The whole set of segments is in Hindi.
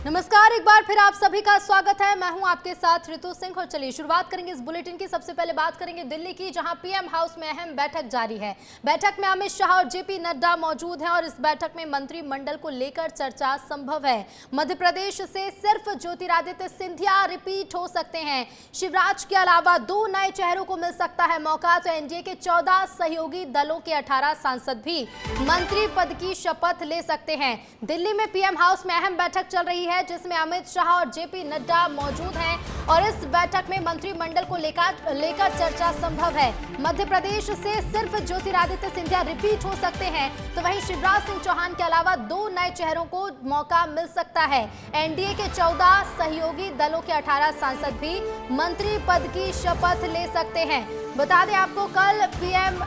नमस्कार, एक बार फिर आप सभी का स्वागत है। मैं हूं आपके साथ ऋतु सिंह और चलिए शुरुआत करेंगे इस बुलेटिन की। सबसे पहले बात करेंगे दिल्ली की, जहां पीएम हाउस में अहम बैठक जारी है। बैठक में अमित शाह और जेपी नड्डा मौजूद हैं और इस बैठक में मंत्रिमंडल को लेकर चर्चा संभव है। मध्य प्रदेश से सिर्फ ज्योतिरादित्य सिंधिया रिपीट हो सकते हैं। शिवराज के अलावा 2 नए चेहरों को मिल सकता है मौका। तो एनडीए के 14 सहयोगी दलों के 18 सांसद भी मंत्री पद की शपथ ले सकते हैं। दिल्ली में पीएम हाउस में अहम बैठक चल रही है जिसमें अमित शाह और जेपी नड्डा मौजूद हैं और इस बैठक में मंत्रिमंडल को लेकर चर्चा संभव है। मध्य प्रदेश से सिर्फ ज्योतिरादित्य सिंधिया रिपीट हो सकते हैं, तो वहीं शिवराज सिंह चौहान के अलावा 2 नए चेहरों को मौका मिल सकता है। एनडीए के 14 सहयोगी दलों के 18 सांसद भी मंत्री पद की शपथ ले सकते हैं। बता दें आपको, कल पीएम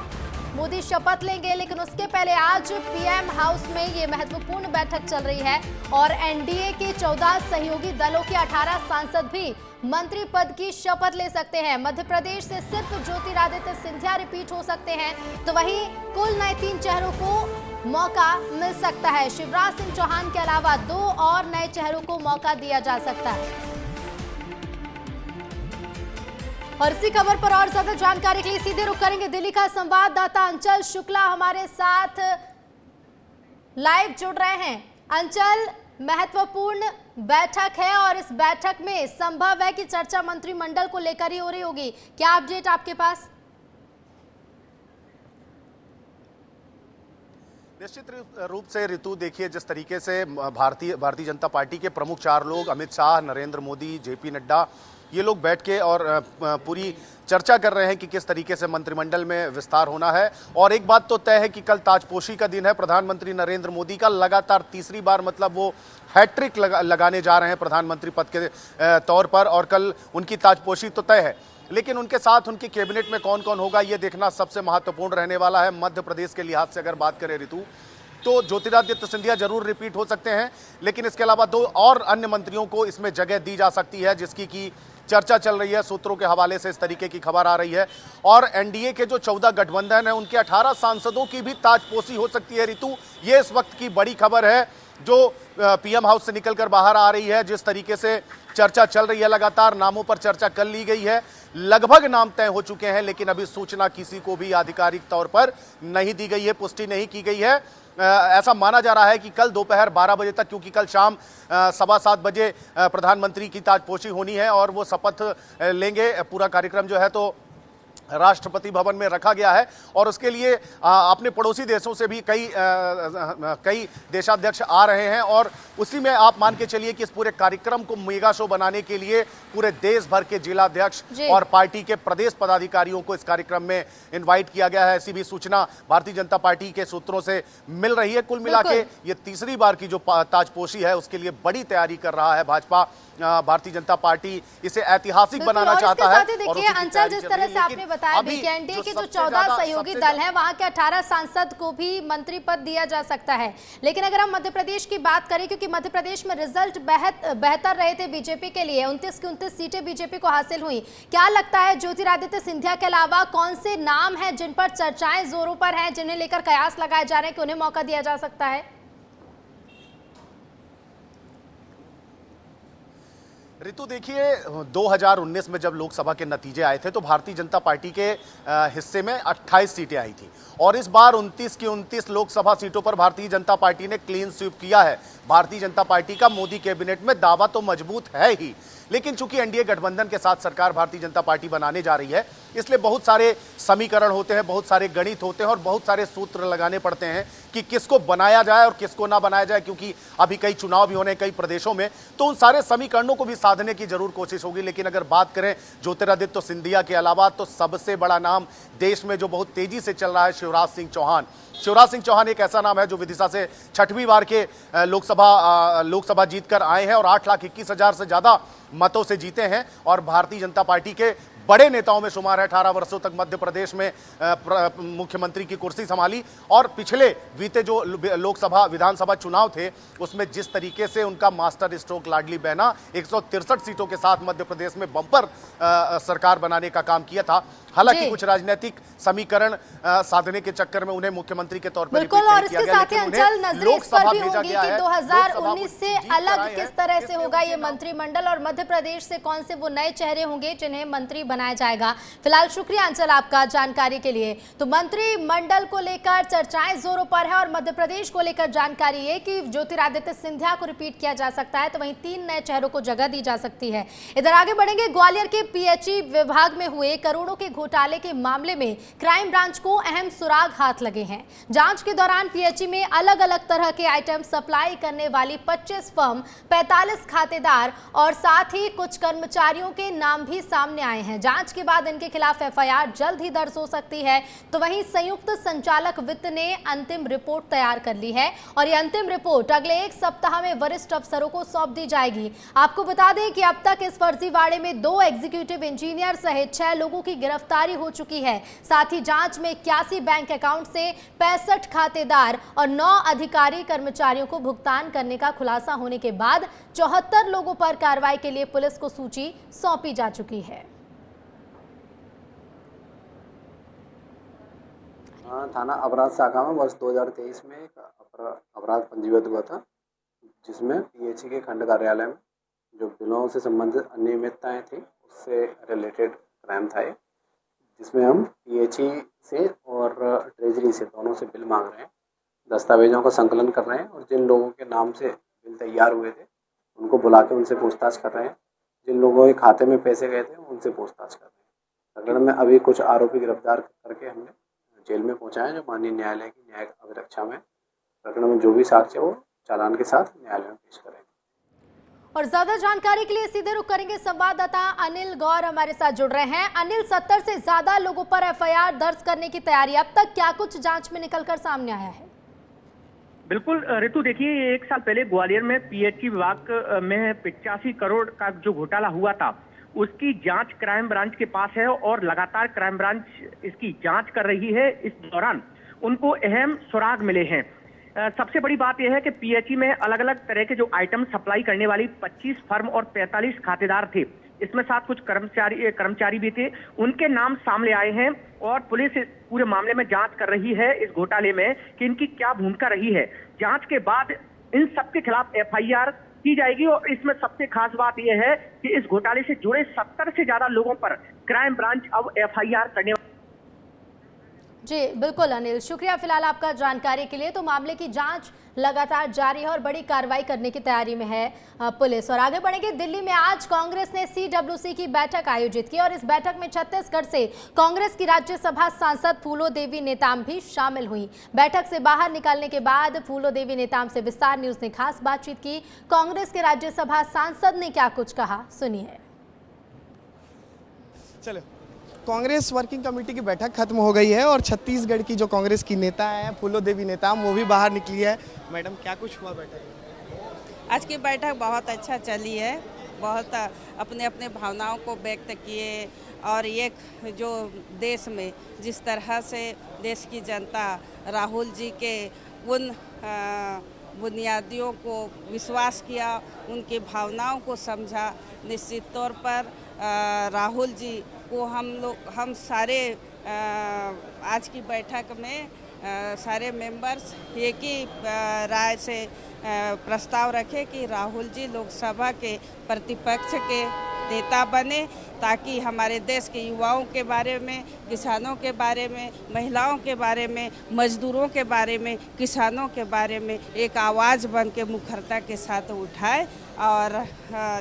मोदी शपथ लेंगे, लेकिन उसके पहले आज पीएम हाउस में ये महत्वपूर्ण बैठक चल रही है और एनडीए के 14 सहयोगी दलों के 18 सांसद भी मंत्री पद की शपथ ले सकते हैं। मध्य प्रदेश से सिर्फ ज्योतिरादित्य सिंधिया रिपीट हो सकते हैं, तो वहीं कुल नए 3 चेहरों को मौका मिल सकता है। शिवराज सिंह चौहान के अलावा 2 और नए चेहरों को मौका दिया जा सकता है। और इसी खबर पर और ज्यादा जानकारी के लिए सीधे रुक करेंगे दिल्ली का संवाददाता अंचल शुक्ला हमारे साथ लाइव जुड़ रहे हैं। अंचल, महत्वपूर्ण बैठक है और इस बैठक में संभव है कि चर्चा मंत्रिमंडल को लेकर ही हो रही होगी। क्या अपडेट आपके पास? निश्चित रूप से ऋतु, देखिए जिस तरीके से भारतीय जनता पार्टी के प्रमुख 4 लोग अमित शाह, नरेंद्र मोदी, जेपी नड्डा, ये लोग बैठ के और पूरी चर्चा कर रहे हैं कि किस तरीके से मंत्रिमंडल में विस्तार होना है। और एक बात तो तय है कि कल ताजपोशी का दिन है। प्रधानमंत्री नरेंद्र मोदी का लगातार तीसरी बार, मतलब वो हैट्रिक लगाने जा रहे हैं प्रधानमंत्री पद के तौर पर, और कल उनकी ताजपोशी तो तय है। लेकिन उनके साथ उनकी कैबिनेट में कौन कौन होगा, ये देखना सबसे महत्वपूर्ण रहने वाला है। मध्य प्रदेश के लिहाज से अगर बात करें ऋतु, तो ज्योतिरादित्य सिंधिया जरूर रिपीट हो सकते हैं, लेकिन इसके अलावा 2 और अन्य मंत्रियों को इसमें जगह दी जा सकती है, जिसकी की चर्चा चल रही है। सूत्रों के हवाले से इस तरीके की खबर आ रही है। और एनडीए के जो 14 गठबंधन है, उनके 18 सांसदों की भी ताजपोशी हो सकती है ऋतु। ये इस वक्त की बड़ी खबर है जो पीएम हाउस से निकलकर बाहर आ रही है। जिस तरीके से चर्चा चल रही है, लगातार नामों पर चर्चा कर ली गई है। लगभग नाम तय हो चुके हैं, लेकिन अभी सूचना किसी को भी आधिकारिक तौर पर नहीं दी गई है, पुष्टि नहीं की गई है। ऐसा माना जा रहा है कि कल दोपहर 12 बजे तक, क्योंकि कल शाम 7:15 बजे प्रधानमंत्री की ताजपोशी होनी है और वो शपथ लेंगे। पूरा कार्यक्रम जो है तो राष्ट्रपति भवन में रखा गया है और उसके लिए अपने पड़ोसी देशों से भी कई देशाध्यक्ष आ रहे हैं। और उसी में आप मान के चलिए कि इस पूरे कार्यक्रम को मेगा शो बनाने के लिए पूरे देश भर के जिलाध्यक्ष और पार्टी के प्रदेश पदाधिकारियों को इस कार्यक्रम में इनवाइट किया गया है। ऐसी भी सूचना भारतीय जनता पार्टी के सूत्रों से मिल रही है। कुल मिला के ये तीसरी बार की जो ताजपोशी है, उसके लिए बड़ी तैयारी कर रहा है भाजपा। भारतीय जनता पार्टी इसे ऐतिहासिक बनाना चाहता है। देखिए अंचल, जिस तरह से आपने बताया भी कि एनडीए के जो 14 सहयोगी दल हैं, वहां के 18 सांसद को भी मंत्री पद दिया जा सकता है। लेकिन अगर हम मध्य प्रदेश की बात करें, क्योंकि मध्य प्रदेश में रिजल्ट बेहतर रहे थे बीजेपी के लिए, 29 की 29 सीटें बीजेपी को हासिल हुई। क्या लगता है ज्योतिरादित्य सिंधिया के अलावा कौन से नाम हैं जिन पर चर्चाएं जोरों पर हैं, जिन्हें लेकर कयास लगाए जा रहे हैं कि उन्हें मौका दिया जा सकता है? ऋतु, देखिए 2019 में जब लोकसभा के नतीजे आए थे तो भारतीय जनता पार्टी के हिस्से में 28 सीटें आई थी और इस बार 29 की 29 लोकसभा सीटों पर भारतीय जनता पार्टी ने क्लीन स्वीप किया है। भारतीय जनता पार्टी का मोदी कैबिनेट में दावा तो मजबूत है ही, लेकिन चूंकि एनडीए गठबंधन के साथ सरकार भारतीय जनता पार्टी बनाने जा रही है, इसलिए बहुत सारे समीकरण होते हैं, बहुत सारे गणित होते हैं और बहुत सारे सूत्र लगाने पड़ते हैं कि किसको बनाया जाए और किसको ना बनाया जाए, क्योंकि अभी कई चुनाव भी होने कई प्रदेशों में, तो उन सारे समीकरणों को भी साधने की जरूर कोशिश होगी। लेकिन अगर बात करें ज्योतिरादित्य सिंधिया के अलावा, तो सबसे बड़ा नाम देश में जो बहुत तेजी से चल रहा है, शिवराज सिंह चौहान। शिवराज सिंह चौहान एक ऐसा नाम है जो विदिशा से 6वीं बार के लोकसभा जीतकर आए हैं और 8,21,000 से ज्यादा मतों से जीते हैं और भारतीय जनता पार्टी के बड़े नेताओं में शुमार है। 18 वर्षों तक मध्य प्रदेश में मुख्यमंत्री की कुर्सी संभाली और पिछले बीते जो लोकसभा विधानसभा चुनाव थे उसमें जिस तरीके से उनका मास्टर स्ट्रोक लाडली बहना 163 सीटों के साथ मध्य प्रदेश में बम्पर सरकार बनाने का काम किया था। हालांकि कुछ राजनीतिक समीकरण साधने के चक्कर में उन्हें मुख्यमंत्री के तौर पर बिल्कुल, और इसके साथ ही अंचल नजरें इस पर भी होंगी कि 2019 से अलग किस तरह से होगा ये मंत्रिमंडल और मध्य प्रदेश से कौन से वो नए चेहरे होंगे जिन्हें मंत्री बनाया जाएगा। फिलहाल शुक्रिया अंचल आपका जानकारी के लिए। तो मंत्रिमंडल को लेकर चर्चाएं जोरों पर है और मध्य प्रदेश को लेकर जानकारी है कि ज्योतिरादित्य सिंधिया को रिपीट किया जा सकता है, तो वहीं 3 नए चेहरों को जगह दी जा सकती है। इधर आगे बढ़ेंगे, ग्वालियर के पीएचई विभाग में हुए करोड़ों के घोटाले के मामले में क्राइम ब्रांच को अहम सुराग हाथ लगे हैं। जांच के दौरान पीएचई में अलग अलग तरह के आइटम सप्लाई करने वाली 25 फर्म, 45 खातेदार और साथ ही कुछ कर्मचारियों के नाम भी सामने आए हैं। जांच के बाद इनके खिलाफ एफआईआर जल्द ही दर्ज हो सकती है। तो वहीं संयुक्त संचालक वित्त ने अंतिम रिपोर्ट तैयार कर ली है और ये अंतिम रिपोर्ट अगले 1 सप्ताह में वरिष्ठ अफसरों को सौंप दी जाएगी। आपको बता दें कि अब तक इस फर्जीवाड़े में 2 एग्जीक्यूटिव इंजीनियर सहित 6 लोगों की गिरफ्तारी हो चुकी है। साथ ही जांच में 81 बैंक अकाउंट से 65 खातेदार और 9 अधिकारी कर्मचारियों को भुगतान करने का खुलासा होने के बाद 74 लोगों पर कार्रवाई के लिए पुलिस को सूची सौंपी जा चुकी है। थाना अपराध शाखा में वर्ष 2023 में एक अपराध पंजीबद्ध हुआ था, जिसमें पीएचई के खंड कार्यालय में जो बिलों से संबंधित अनियमितताएं थी उससे रिलेटेड क्राइम था ये, जिसमें हम पीएचई से और ट्रेजरी से दोनों से बिल मांग रहे हैं, दस्तावेजों का संकलन कर रहे हैं और जिन लोगों के नाम से बिल तैयार हुए थे उनको बुला के उनसे पूछताछ कर रहे हैं। जिन लोगों के खाते में पैसे गए थे उनसे पूछताछ कर रहे हैं। प्रकरण में अभी कुछ आरोपी गिरफ्तार करके हमने जेल में पहुंचाए, जो माननीय न्यायालय की न्यायिक अभिरक्षा में प्रकरण में जो भी साक्ष्य वो चालान के साथ न्यायालय में पेश करेंगे। और ज्यादा जानकारी के लिए सीधे रुख करेंगे, संवाददाता अनिल गौर हमारे साथ जुड़ रहे हैं। अनिल, 70 से ज्यादा लोगों पर एफआईआर दर्ज करने की तैयारी, अब तक क्या कुछ जांच में निकलकर सामने आया है? बिल्कुल ऋतु, देखिए 1 साल पहले ग्वालियर में पीएचई विभाग में 85 करोड़ का जो घोटाला हुआ था उसकी जांच क्राइम ब्रांच के पास है और लगातार क्राइम ब्रांच इसकी जांच कर रही है। इस दौरान उनको अहम सुराग मिले हैं। सबसे बड़ी बात यह है कि पीएचई में अलग अलग तरह के जो आइटम सप्लाई करने वाली 25 फर्म और 45 खातेदार थे, इसमें साथ कुछ कर्मचारी भी थे, उनके नाम सामने आए हैं और पुलिस पूरे मामले में जांच कर रही है इस घोटाले में कि इनकी क्या भूमिका रही है। जांच के बाद इन सबके खिलाफ एफआईआर की जाएगी और इसमें सबसे खास बात यह है कि इस घोटाले से जुड़े 70 से ज्यादा लोगों पर क्राइम ब्रांच अब एफआईआर करने। जी बिल्कुल अनिल, शुक्रिया फिलहाल आपका जानकारी के लिए। तो मामले की जांच लगातार जारी है और बड़ी कार्रवाई करने की तैयारी में है पुलिस। और आगे बढ़ेंगे, दिल्ली में आज कांग्रेस ने सीडब्ल्यूसी की बैठक आयोजित की और इस बैठक में छत्तीसगढ़ से कांग्रेस की राज्यसभा सांसद फूलो देवी नेताम भी शामिल हुई। बैठक से बाहर निकलने के बाद फूलो देवी नेताम से विस्तार न्यूज ने खास बातचीत की। कांग्रेस के राज्यसभा सांसद ने क्या कुछ कहा, सुनिए। चलो, कांग्रेस वर्किंग कमेटी की बैठक खत्म हो गई है और छत्तीसगढ़ की जो कांग्रेस की नेता है फूलो देवी नेताम, वो भी बाहर निकली है। मैडम, क्या कुछ हुआ बैठक? आज की बैठक बहुत अच्छा चली है, बहुत अपने अपने भावनाओं को व्यक्त किए और ये जो देश में जिस तरह से देश की जनता राहुल जी के उन बुनियादियों को विश्वास किया, उनकी भावनाओं को समझा, निश्चित तौर पर राहुल जी को हम सारे आज की बैठक में सारे मेंबर्स एक ही राय से प्रस्ताव रखे कि राहुल जी लोकसभा के प्रतिपक्ष के नेता बने, ताकि हमारे देश के युवाओं के बारे में, किसानों के बारे में, महिलाओं के बारे में, मजदूरों के बारे में, किसानों के बारे में एक आवाज़ बन के मुखरता के साथ उठाए। और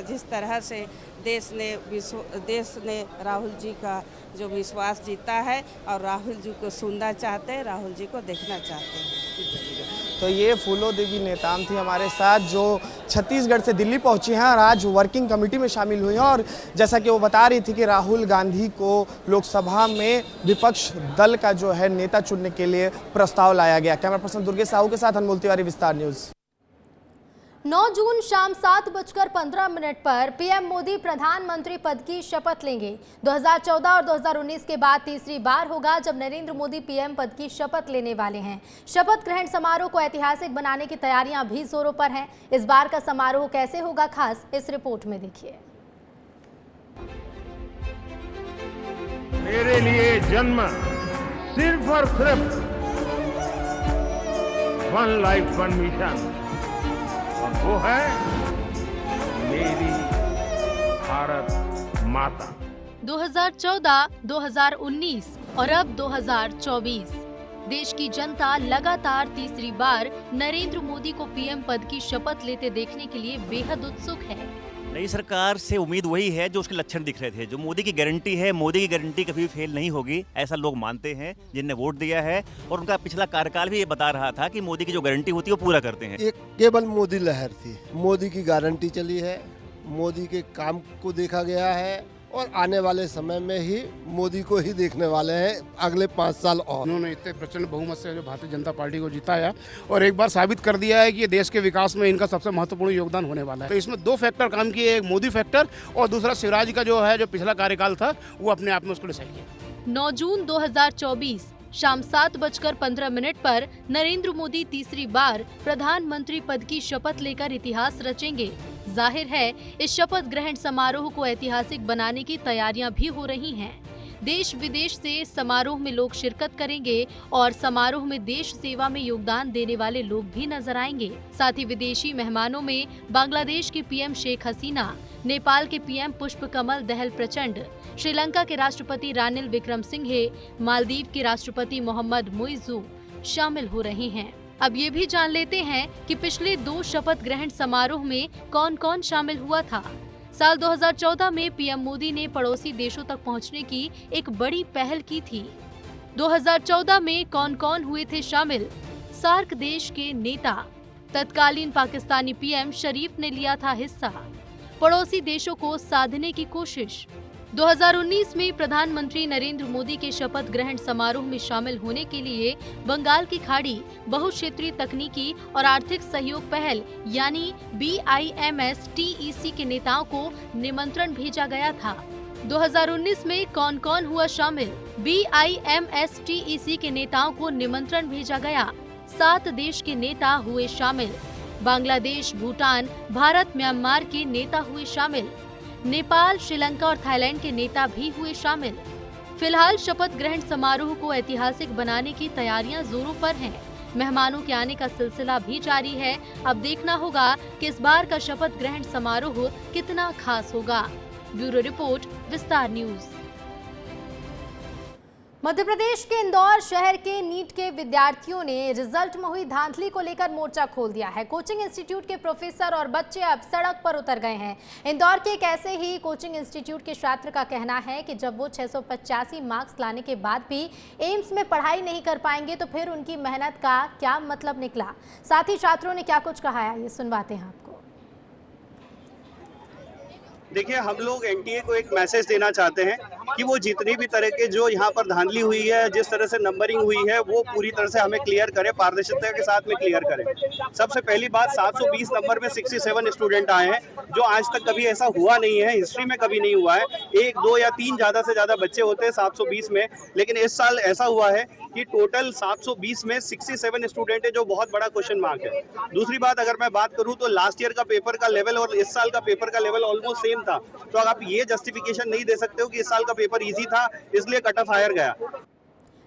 जिस तरह से देश ने राहुल जी का जो विश्वास जीता है और राहुल जी को सुनना चाहते हैं, राहुल जी को देखना चाहते हैं। तो ये फूलो देवी नेताम थी हमारे साथ, जो छत्तीसगढ़ से दिल्ली पहुंची हैं और आज वर्किंग कमेटी में शामिल हुई हैं। और जैसा कि वो बता रही थी कि राहुल गांधी को लोकसभा में विपक्ष दल का जो है नेता चुनने के लिए प्रस्ताव लाया गया। कैमरा पर्सन दुर्गेश साहू के साथ अनमोल तिवारी, विस्तार न्यूज़। 9 जून शाम 7:15 पर पीएम मोदी प्रधानमंत्री पद की शपथ लेंगे। 2014 और 2019 के बाद तीसरी बार होगा जब नरेंद्र मोदी पीएम पद की शपथ लेने वाले हैं। शपथ ग्रहण समारोह को ऐतिहासिक बनाने की तैयारियां भी जोरों पर हैं। इस बार का समारोह कैसे होगा, खास इस रिपोर्ट में देखिए। मेरे लिए जन्म सिर्फ और सिर्फ वन लाइफ वन मिशन, और वो है मेरी भारत माता। 2014, 2019 और अब 2024 देश की जनता लगातार तीसरी बार नरेंद्र मोदी को पीएम पद की शपथ लेते देखने के लिए बेहद उत्सुक है। नई सरकार से उम्मीद वही है जो उसके लक्षण दिख रहे थे। जो मोदी की गारंटी है, मोदी की गारंटी कभी भी फेल नहीं होगी, ऐसा लोग मानते हैं जिनने वोट दिया है। और उनका पिछला कार्यकाल भी ये बता रहा था कि मोदी की जो गारंटी होती है वो पूरा करते हैं। एक केवल मोदी लहर थी, मोदी की गारंटी चली है, मोदी के काम को देखा गया है और आने वाले समय में ही मोदी को ही देखने वाले हैं अगले 5 साल और। उन्होंने इतने प्रचंड बहुमत से जो भारतीय जनता पार्टी को जिताया और एक बार साबित कर दिया है कि ये देश के विकास में इनका सबसे महत्वपूर्ण योगदान होने वाला है। तो इसमें 2 फैक्टर काम किए, एक मोदी फैक्टर और दूसरा शिवराज का जो है जो पिछला कार्यकाल था वो अपने आप में उसको डिसाइड किया। 9 जून 2024 शाम 7:15 पर नरेंद्र मोदी तीसरी बार प्रधानमंत्री पद की शपथ लेकर इतिहास रचेंगे। जाहिर है इस शपथ ग्रहण समारोह को ऐतिहासिक बनाने की तैयारियां भी हो रही हैं। देश विदेश से समारोह में लोग शिरकत करेंगे और समारोह में देश सेवा में योगदान देने वाले लोग भी नजर आएंगे। साथ ही विदेशी मेहमानों में बांग्लादेश की पीएम शेख हसीना, नेपाल के पीएम पुष्प कमल दहल प्रचंड, श्रीलंका के राष्ट्रपति रानिल विक्रमसिंघे, मालदीव के राष्ट्रपति मोहम्मद मुइज़ू शामिल हो रहे हैं। अब ये भी जान लेते हैं कि पिछले 2 शपथ ग्रहण समारोह में कौन कौन शामिल हुआ था। साल 2014 में पीएम मोदी ने पड़ोसी देशों तक पहुंचने की एक बड़ी पहल की थी। 2014 में कौन कौन हुए थे शामिल? सार्क देश के नेता, तत्कालीन पाकिस्तानी पीएम शरीफ ने लिया था हिस्सा। पड़ोसी देशों को साधने की कोशिश। 2019 में प्रधानमंत्री नरेंद्र मोदी के शपथ ग्रहण समारोह में शामिल होने के लिए बंगाल की खाड़ी बहुक्षेत्रीय तकनीकी और आर्थिक सहयोग पहल यानी BIMSTEC के नेताओं को निमंत्रण भेजा गया था। 2019 में कौन कौन हुआ शामिल? BIMSTEC के नेताओं को निमंत्रण भेजा गया। 7 देश के नेता हुए शामिल। बांग्लादेश, भूटान, भारत, म्यांमार के नेता हुए शामिल। नेपाल, श्रीलंका और थाईलैंड के नेता भी हुए शामिल। फिलहाल शपथ ग्रहण समारोह को ऐतिहासिक बनाने की तैयारियां जोरों पर हैं। मेहमानों के आने का सिलसिला भी जारी है। अब देखना होगा कि इस बार का शपथ ग्रहण समारोह कितना खास होगा। ब्यूरो रिपोर्ट, विस्तार न्यूज। मध्य प्रदेश के इंदौर शहर के नीट के विद्यार्थियों ने रिजल्ट में हुई धांधली को लेकर मोर्चा खोल दिया है। कोचिंग इंस्टीट्यूट के प्रोफेसर और बच्चे अब सड़क पर उतर गए हैं। इंदौर के एक ऐसे ही कोचिंग इंस्टीट्यूट के छात्र का कहना है कि जब वो 685 मार्क्स लाने के बाद भी एम्स में पढ़ाई नहीं कर पाएंगे तो फिर उनकी मेहनत का क्या मतलब निकला। साथ ही छात्रों ने क्या कुछ कहा है, ये सुनवाते हैं आपको। देखिए, हम लोग एनटीए को एक मैसेज देना चाहते हैं कि वो जितनी भी तरह के जो यहाँ पर धांधली हुई है, जिस तरह से नंबरिंग हुई है, वो पूरी तरह से हमें क्लियर करें, पारदर्शिता के साथ में क्लियर करें। सबसे पहली बात, 720 नंबर में 67 स्टूडेंट आए हैं, जो आज तक कभी ऐसा हुआ नहीं है, हिस्ट्री में कभी नहीं हुआ है। 1, 2 या 3 ज़्यादा से ज़्यादा बच्चे होते हैं 720 में, लेकिन इस साल ऐसा हुआ है कि टोटल 720 में 67 स्टूडेंट है, जो बहुत बड़ा क्वेश्चन मार्क है। दूसरी बात, अगर मैं बात करूं तो लास्ट ईयर का पेपर का लेवल और इस साल का पेपर का लेवल ऑलमोस्ट सेम था। तो आप ये जस्टिफिकेशन नहीं दे सकते हो कि इस साल का पेपर इजी था इसलिए कट ऑफ हायर गया।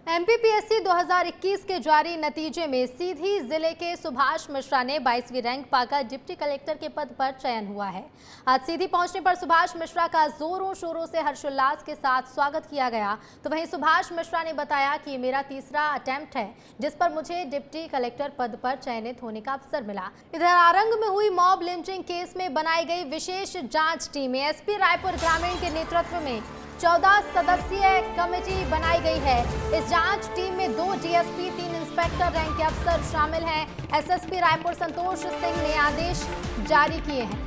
एमपीपीएससी 2021 के जारी नतीजे में सीधी जिले के सुभाष मिश्रा ने 22वीं रैंक पाकर डिप्टी कलेक्टर के पद पर चयन हुआ है। आज सीधी पहुंचने पर सुभाष मिश्रा का जोरों शोरों से हर्षोल्लास के साथ स्वागत किया गया। तो वहीं सुभाष मिश्रा ने बताया कि ये मेरा तीसरा अटेम्प्ट है जिस पर मुझे डिप्टी कलेक्टर पद पर चयनित होने का अवसर मिला। इधर आरंग में हुई मॉब लिंचिंग केस में बनाई गई विशेष जाँच टीम एसपी रायपुर ग्रामीण के नेतृत्व में 14 सदस्यीय कमेटी बनाई गई है। इस जांच टीम में 2 डीएसपी, 3 इंस्पेक्टर रैंक के अफसर शामिल हैं। एसएसपी रायपुर संतोष सिंह ने आदेश जारी किए हैं।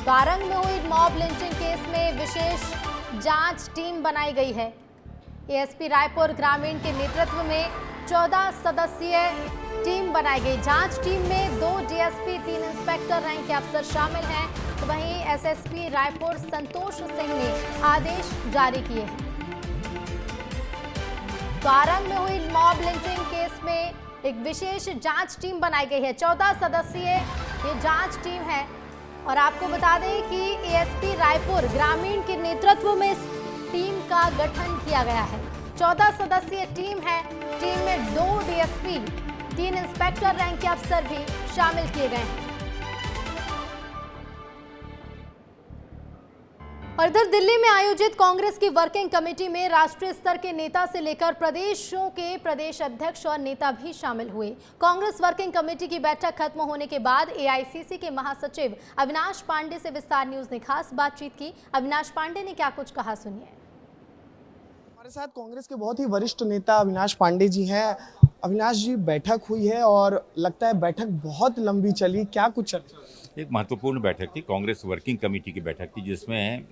आरंग में हुई मॉब लिंचिंग केस में विशेष जांच टीम बनाई गई है। एसपी रायपुर ग्रामीण के नेतृत्व में 14 सदस्यीय टीम बनाई गई। जांच टीम में 2 डीएसपी, 3 इंस्पेक्टर रैंक के अफसर शामिल हैं। तो वहीं एसएसपी रायपुर संतोष सिंह ने आदेश जारी किए हैं। तो आरंग में हुई मॉब लिंचिंग केस में एक विशेष जांच टीम बनाई गई है। 14 सदस्यीय ये जांच टीम है और आपको बता दें कि एएसपी रायपुर ग्रामीण के नेतृत्व में इस टीम का गठन किया गया है। 14 सदस्यीय टीम है। टीम में 2 डीएसपी, 3 इंस्पेक्टर रैंक के अफसर भी शामिल किए गए हैं। और इधर दिल्ली में आयोजित कांग्रेस की वर्किंग कमेटी में राष्ट्रीय स्तर के नेता से लेकर प्रदेशों के प्रदेश अध्यक्ष और नेता भी शामिल हुए। कांग्रेस वर्किंग कमेटी की बैठक खत्म होने के बाद एआईसीसी के महासचिव अविनाश पांडे से विस्तार न्यूज ने खास बातचीत की। अविनाश पांडे ने क्या कुछ कहा, सुनिए। हमारे साथ कांग्रेस के बहुत ही वरिष्ठ नेता अविनाश पांडे जी हैं। अविनाश जी, बैठक हुई है और लगता है बैठक बहुत लंबी चली, क्या कुछ चर्चा? एक महत्वपूर्ण बैठक थी, कांग्रेस वर्किंग कमेटी की बैठक थी, जिसमें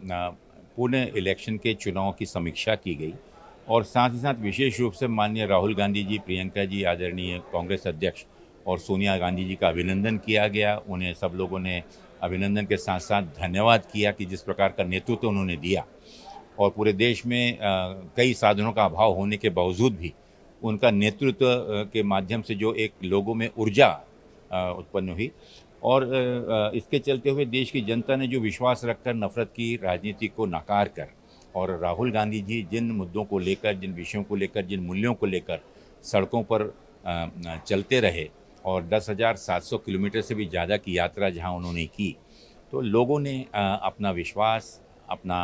पूर्ण इलेक्शन के चुनाव की समीक्षा की गई और साथ ही साथ विशेष रूप से माननीय राहुल गांधी जी, प्रियंका जी, आदरणीय कांग्रेस अध्यक्ष और सोनिया गांधी जी का अभिनंदन किया गया। उन्हें सब लोगों ने अभिनंदन के साथ साथ धन्यवाद किया कि जिस प्रकार का नेतृत्व उन्होंने दिया और पूरे देश में कई साधनों का अभाव होने के बावजूद भी उनका नेतृत्व के माध्यम से जो एक लोगों में ऊर्जा उत्पन्न हुई और इसके चलते हुए देश की जनता ने जो विश्वास रखकर नफरत की राजनीति को नकार कर और राहुल गांधी जी जिन मुद्दों को लेकर, जिन विषयों को लेकर, जिन मूल्यों को लेकर सड़कों पर चलते रहे और 10,700 किलोमीटर से भी ज़्यादा की यात्रा जहां उन्होंने की, तो लोगों ने अपना विश्वास, अपना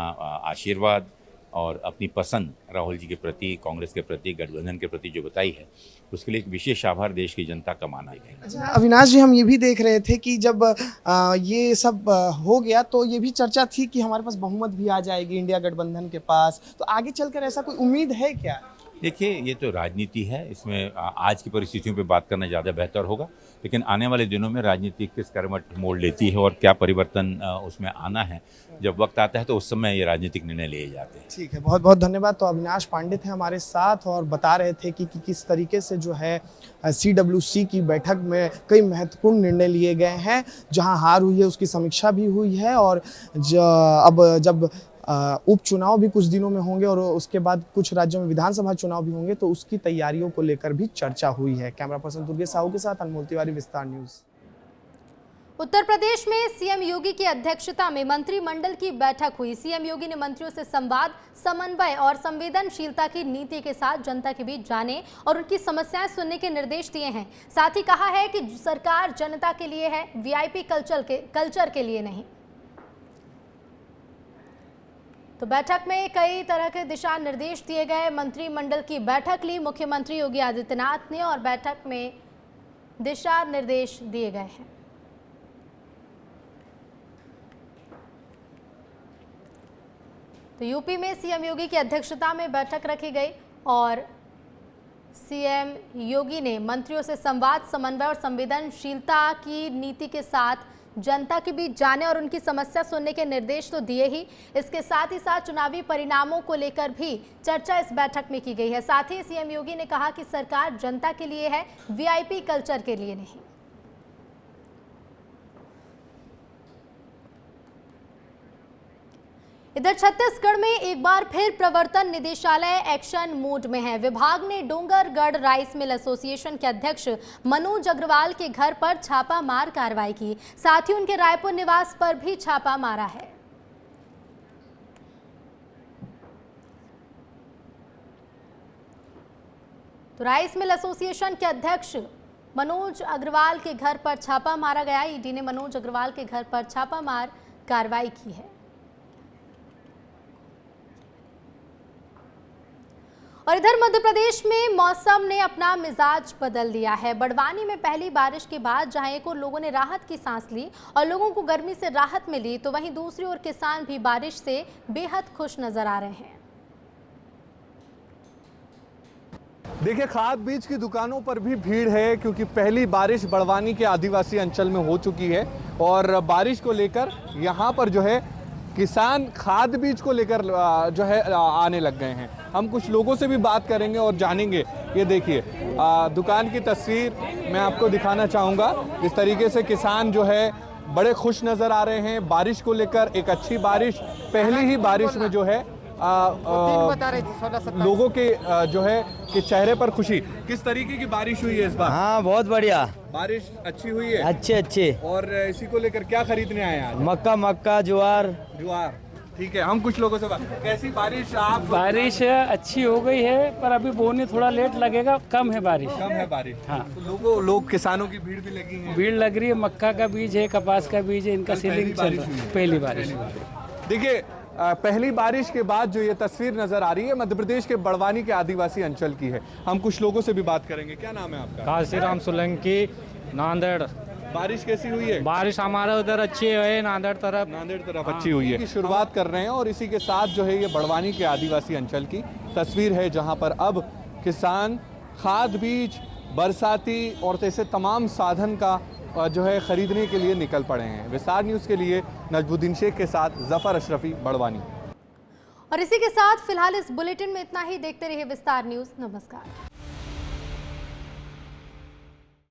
आशीर्वाद और अपनी पसंद राहुल जी के प्रति, कांग्रेस के प्रति, गठबंधन के प्रति जो बताई है, उसके लिए एक विशेष आभार देश की जनता का माना है। अच्छा अविनाश जी, हम ये भी देख रहे थे कि जब ये सब हो गया तो ये भी चर्चा थी कि हमारे पास बहुमत भी आ जाएगी इंडिया गठबंधन के पास, तो आगे चलकर ऐसा कोई उम्मीद है क्या? देखिए, ये तो राजनीति है, इसमें आज की परिस्थितियों पे बात करना ज़्यादा बेहतर होगा, लेकिन आने वाले दिनों में राजनीति किस करवट मोड़ लेती है और क्या परिवर्तन उसमें आना है, जब वक्त आता है तो उस समय ये राजनीतिक निर्णय लिए जाते हैं। ठीक है, बहुत बहुत धन्यवाद। तो अविनाश पांडे थे हमारे साथ और बता रहे थे कि किस तरीके से जो है CWC की बैठक में कई महत्वपूर्ण निर्णय लिए गए हैं। जहां हार हुई है उसकी समीक्षा भी हुई है और अब जब उपचुनाव भी कुछ दिनों में होंगे और उसके बाद कुछ राज्यों में विधानसभा चुनाव भी होंगे तो उसकी तैयारियों को लेकर भी चर्चा हुई है। कैमरा पर्सन दुर्गेश साहू के साथ अनमोल तिवारी, विस्तार न्यूज। उत्तर प्रदेश में सीएम योगी की अध्यक्षता में मंत्रिमंडल की बैठक हुई। सीएम योगी ने मंत्रियों से संवाद, समन्वय और संवेदनशीलता की नीति के साथ जनता के बीच जाने और उनकी समस्याएं सुनने के निर्देश दिए हैं। साथ ही कहा है कि सरकार जनता के लिए है, वीआईपी कल्चर के लिए नहीं। तो बैठक में कई तरह के दिशा निर्देश दिए गए। मंत्रिमंडल की बैठक ली मुख्यमंत्री योगी आदित्यनाथ ने और बैठक में दिशा निर्देश दिए गए हैं। तो यूपी में सीएम योगी की अध्यक्षता में बैठक रखी गई और सीएम योगी ने मंत्रियों से संवाद, समन्वय और संवेदनशीलता की नीति के साथ जनता के बीच जाने और उनकी समस्या सुनने के निर्देश तो दिए ही, इसके साथ ही साथ चुनावी परिणामों को लेकर भी चर्चा इस बैठक में की गई है। साथ ही सीएम योगी ने कहा कि सरकार जनता के लिए है, वीआईपी कल्चर के लिए नहीं। इधर छत्तीसगढ़ में एक बार फिर प्रवर्तन निदेशालय एक्शन मोड में है। विभाग ने डोंगरगढ़ राइस मिल एसोसिएशन के अध्यक्ष मनोज अग्रवाल के घर पर छापामार कार्रवाई की। साथ ही उनके रायपुर निवास पर भी छापा मारा है। तो राइस मिल एसोसिएशन के अध्यक्ष मनोज अग्रवाल के घर पर छापा मारा गया। ईडी ने मनोज अग्रवाल के घर पर छापामार कार्रवाई की है। और इधर मध्य प्रदेश में मौसम ने अपना मिजाज बदल दिया है। बड़वानी में पहली बारिश के बाद जहां एक और लोगों ने राहत की सांस ली और लोगों को गर्मी से राहत मिली, तो वहीं दूसरी ओर किसान भी बारिश से बेहद खुश नजर आ रहे हैं। देखिए, खाद बीज की दुकानों पर भी भीड़ है क्योंकि पहली बारिश बड़वानी के आदिवासी अंचल में हो चुकी है और बारिश को लेकर यहाँ पर जो है किसान खाद बीज को लेकर जो है आने लग गए हैं। हम कुछ लोगों से भी बात करेंगे और जानेंगे। ये देखिए दुकान की तस्वीर मैं आपको दिखाना चाहूँगा। इस तरीके से किसान जो है बड़े खुश नज़र आ रहे हैं बारिश को लेकर। एक अच्छी बारिश, पहली ही बारिश में जो है लोगों के जो है कि चेहरे पर खुशी। किस तरीके की बारिश हुई है इस बार? हाँ बहुत बढ़िया बारिश अच्छी हुई है। अच्छे और इसी को लेकर क्या खरीदने आए हैं? मक्का ज्वार। ठीक है, हम कुछ लोगों से बात। कैसी बारिश? आप बारिश अच्छी हो गई है पर अभी बोने थोड़ा लेट लगेगा। कम है बारिश। हाँ। तो लोग किसानों की भीड़ भी लगी है। भीड़ लग रही है। मक्का का बीज है, कपास का बीज है, इनका सीलिंग चल रहा है। पहली बारिश। देखिए पहली बारिश के बाद जो ये तस्वीर नजर आ रही है मध्य प्रदेश के बड़वानी के आदिवासी अंचल की है। हम कुछ लोगों से भी बात करेंगे। क्या नाम है आपका? काशीराम सोलंकी, नांदेड़। बारिश कैसी हुई है? बारिश हमारे उधर अच्छी है, नांदेड़ तरफ अच्छी हुई है। शुरुआत कर रहे हैं और इसी के साथ जो है ये बड़वानी के आदिवासी अंचल की तस्वीर है जहां पर अब किसान खाद बीज, बरसाती और ऐसे तमाम साधन का जो है खरीदने के लिए निकल पड़े हैं। विस्तार न्यूज़ के लिए नजमुद्दीन शेख के साथ जफर अशरफी, बड़वानी। और इसी के साथ फिलहाल इस बुलेटिन में इतना ही। देखते रहिए विस्तार न्यूज़। नमस्कार।